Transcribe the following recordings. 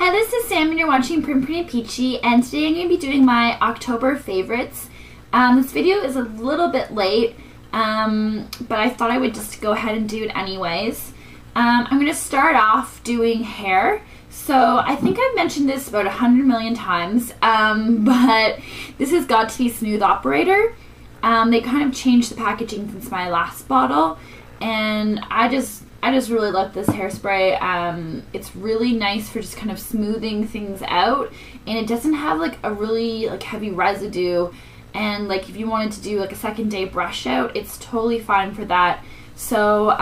Hi, this is Sam and you're watching Prim Pretty Peachy, and today I'm going to be doing my October favorites. This video is a little bit late, but I thought I would just go ahead and do it anyways. I'm going to start off doing hair. So I think I've mentioned this about 100 million times, but this has got to be Smooth Operator. They kind of changed the packaging since my last bottle, and I just really love this hairspray. It's really nice for just kind of smoothing things out, and it doesn't have like a really like heavy residue, and like if you wanted to do like a second day brush out, it's totally fine for that. So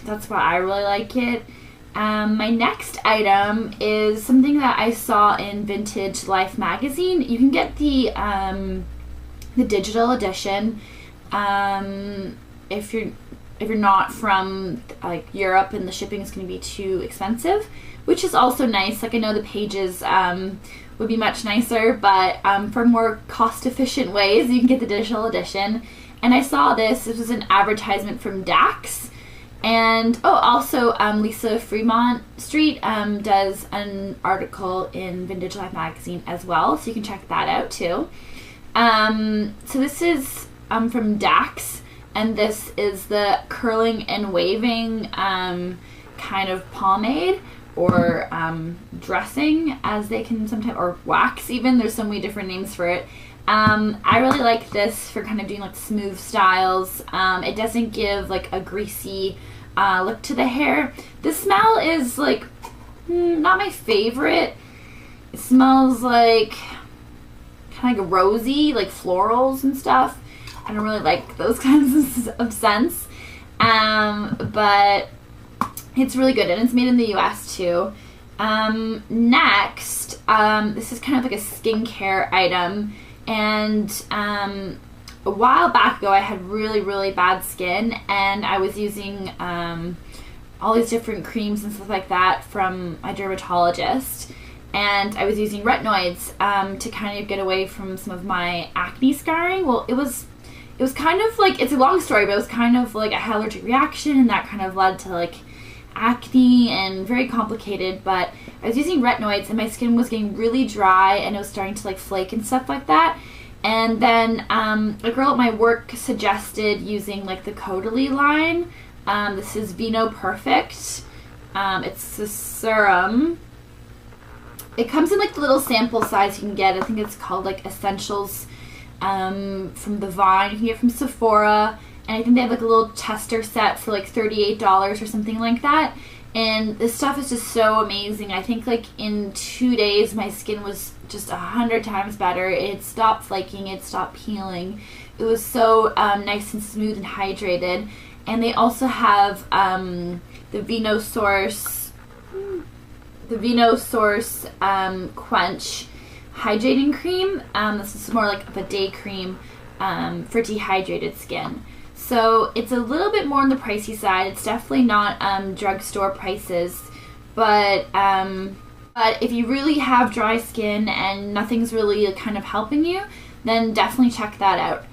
that's why I really like it. My next item is something that I saw in Vintage Life magazine. You can get the digital edition if you're not from like Europe and the shipping is going to be too expensive, which is also nice. Like I know the pages would be much nicer, but for more cost efficient ways you can get the digital edition. And I saw this was an advertisement from Dax. And also Lisa Fremont Street does an article in Vintage Life magazine as well, so you can check that out too. So this is from Dax, and this is the curling and waving kind of pomade, or dressing as they can sometimes, or wax even. There's so many different names for it. I really like this for kind of doing like smooth styles. It doesn't give like a greasy look to the hair. The smell is like not my favorite. It smells like kind of like rosy, like florals and stuff. I don't really like those kinds of scents, but it's really good, and it's made in the US too. Next, this is kind of like a skincare item, and a while back ago I had really bad skin, and I was using all these different creams and stuff like that from my dermatologist, and I was using retinoids to kind of get away from some of my acne scarring. Well, it was kind of like, it's a long story, but it was kind of like I had an allergic reaction, and that kind of led to like acne and very complicated. But I was using retinoids, and my skin was getting really dry, and it was starting to like flake and stuff like that. And then a girl at my work suggested using like the Caudalie line. This is Vino Perfect. It's a serum. It comes in like the little sample size you can get. I think it's called like Essentials from the Vine. You can get from Sephora, and I think they have like a little tester set for like $38 or something like that. And this stuff is just so amazing. I think like in 2 days my skin was just 100 times better. It stopped flaking, it stopped peeling. It was so nice and smooth and hydrated. And they also have the Vino Source Quench Hydrating Cream. This is more like of a day cream for dehydrated skin. So it's a little bit more on the pricey side. It's definitely not drugstore prices, but if you really have dry skin and nothing's really kind of helping you, then definitely check that out.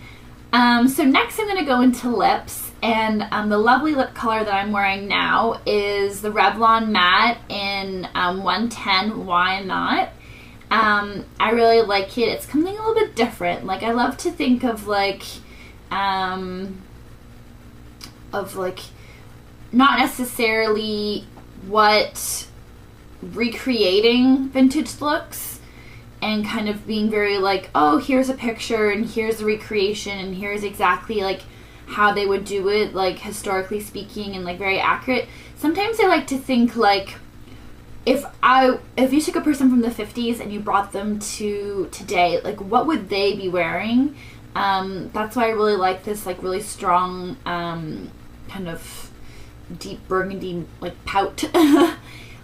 So next I'm going to go into lips, and the lovely lip color that I'm wearing now is the Revlon Matte in 110 Why Not. I really like it. It's something a little bit different. Like I love to think of like not necessarily what recreating vintage looks and kind of being very like, oh, here's a picture and here's the recreation and here's exactly like how they would do it, like historically speaking, and like very accurate. Sometimes I like to think like, if you took a person from the 50s and you brought them to today, like what would they be wearing? That's why I really like this like really strong kind of deep burgundy like pout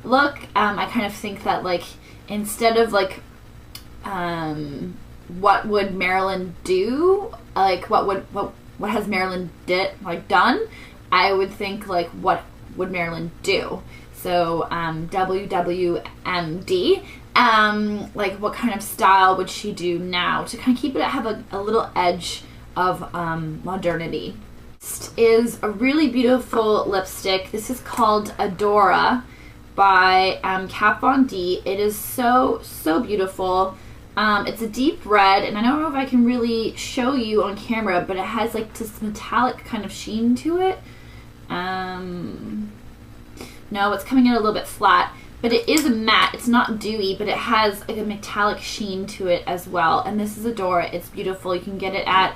look. I kind of think that like instead of like what would Marilyn do, like what has Marilyn done, I would think like what would Marilyn do. So WWMD, like what kind of style would she do now to kind of keep it, have a little edge of modernity. Next is a really beautiful lipstick. This is called Adora by Kat Von D. It is so beautiful. It's a deep red, and I don't know if I can really show you on camera, but it has like this metallic kind of sheen to it. No, it's coming out a little bit flat, but it is a matte. It's not dewy, but it has like a metallic sheen to it as well. And this is Adora. It's beautiful. You can get it at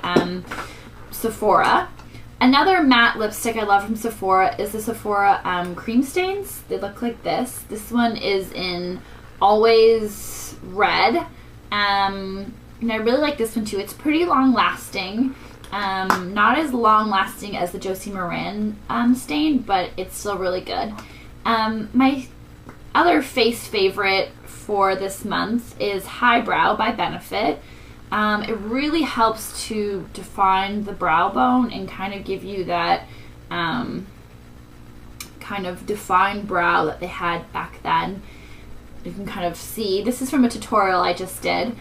Sephora. Another matte lipstick I love from Sephora is the Sephora Cream Stains. They look like this. This one is in Always Red. And I really like this one too. It's pretty long lasting. Not as long lasting as the Josie Maran stain, but it's still really good. My other face favorite for this month is Highbrow by Benefit. It really helps to define the brow bone and kind of give you that kind of defined brow that they had back then. You can kind of see. This is from a tutorial I just did.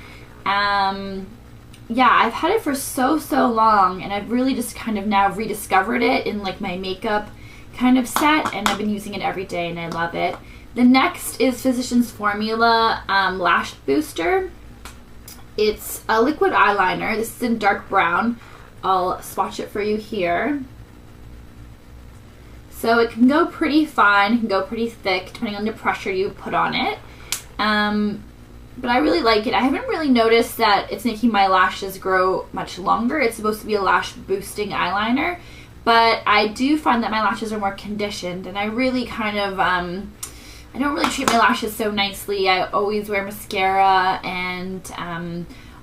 Yeah, I've had it for so long, and I've really just kind of now rediscovered it in like my makeup kind of set, and I've been using it every day and I love it. The next is Physicians Formula Lash Booster. It's a liquid eyeliner. This is in dark brown. I'll swatch it for you here. So it can go pretty fine, it can go pretty thick depending on the pressure you put on it. But I really like it. I haven't really noticed that it's making my lashes grow much longer. It's supposed to be a lash boosting eyeliner, but I do find that my lashes are more conditioned, and I really kind of, I don't really treat my lashes so nicely. I always wear mascara and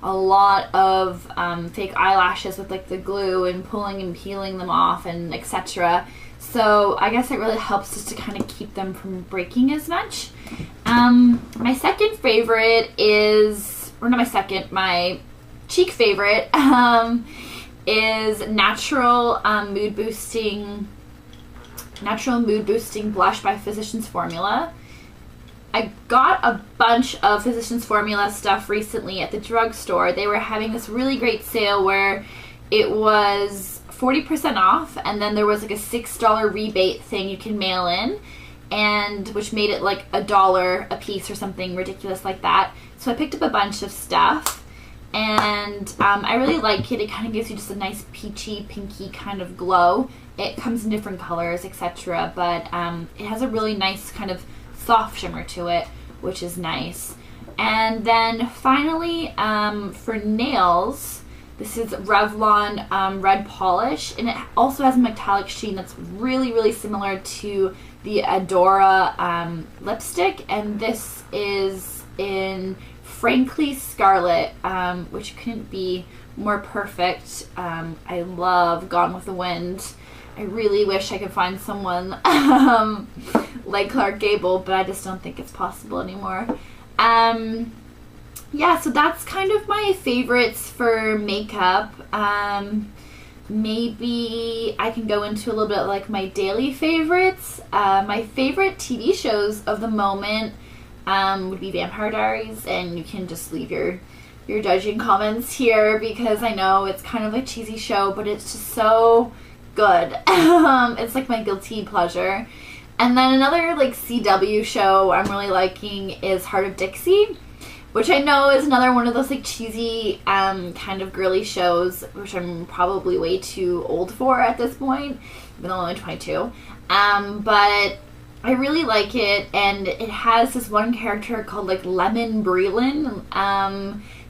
a lot of fake eyelashes with like the glue and pulling and peeling them off and etc. So I guess it really helps just to kind of keep them from breaking as much. My second favorite is, or not my second, my cheek favorite is Natural Mood Boosting Blush by Physicians Formula. I got a bunch of Physicians Formula stuff recently at the drugstore. They were having this really great sale where it was 40% off, and then there was like a $6 rebate thing you can mail in, and which made it like $1 a piece or something ridiculous like that. So I picked up a bunch of stuff, and I really like it. It kind of gives you just a nice peachy, pinky kind of glow. It comes in different colors, etc. But it has a really nice kind of soft shimmer to it, which is nice. And then finally, for nails, this is Revlon Red Polish, and it also has a metallic sheen that's really similar to the Adora lipstick, and this is in Frankly Scarlet, which couldn't be more perfect. I love Gone with the Wind. I really wish I could find someone like Clark Gable, but I just don't think it's possible anymore. Yeah, so that's kind of my favorites for makeup. Maybe I can go into a little bit like my daily favorites. My favorite TV shows of the moment would be Vampire Diaries, and you can just leave your judging comments here because I know it's kind of a cheesy show, but it's just so good. It's like my guilty pleasure. And then another like CW show I'm really liking is Heart of Dixie, which I know is another one of those like cheesy kind of girly shows, which I'm probably way too old for at this point, even though I'm only 22. But I really like it, and it has this one character called like Lemon Breland,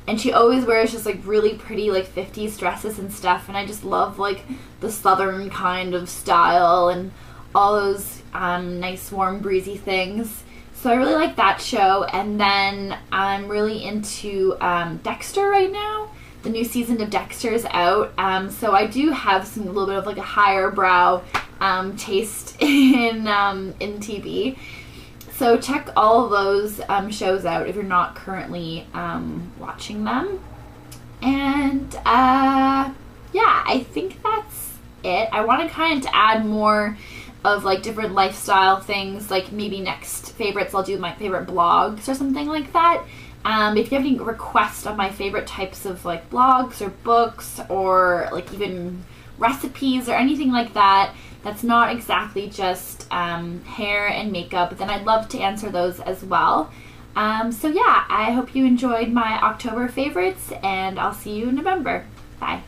and she always wears just like really pretty like 50s dresses and stuff, and I just love like the southern kind of style and all those nice warm breezy things. So I really like that show. And then I'm really into Dexter right now. The new season of Dexter is out, so I do have a little bit of like a higher brow taste in TV. So check all of those shows out if you're not currently watching them. And yeah, I think that's it. I want to kind of add more of like different lifestyle things, like maybe next favorites I'll do my favorite blogs or something like that. If you have any requests of my favorite types of like blogs or books or like even recipes or anything like that, that's not exactly just hair and makeup, then I'd love to answer those as well. So yeah, I hope you enjoyed my October favorites, and I'll see you in November. Bye.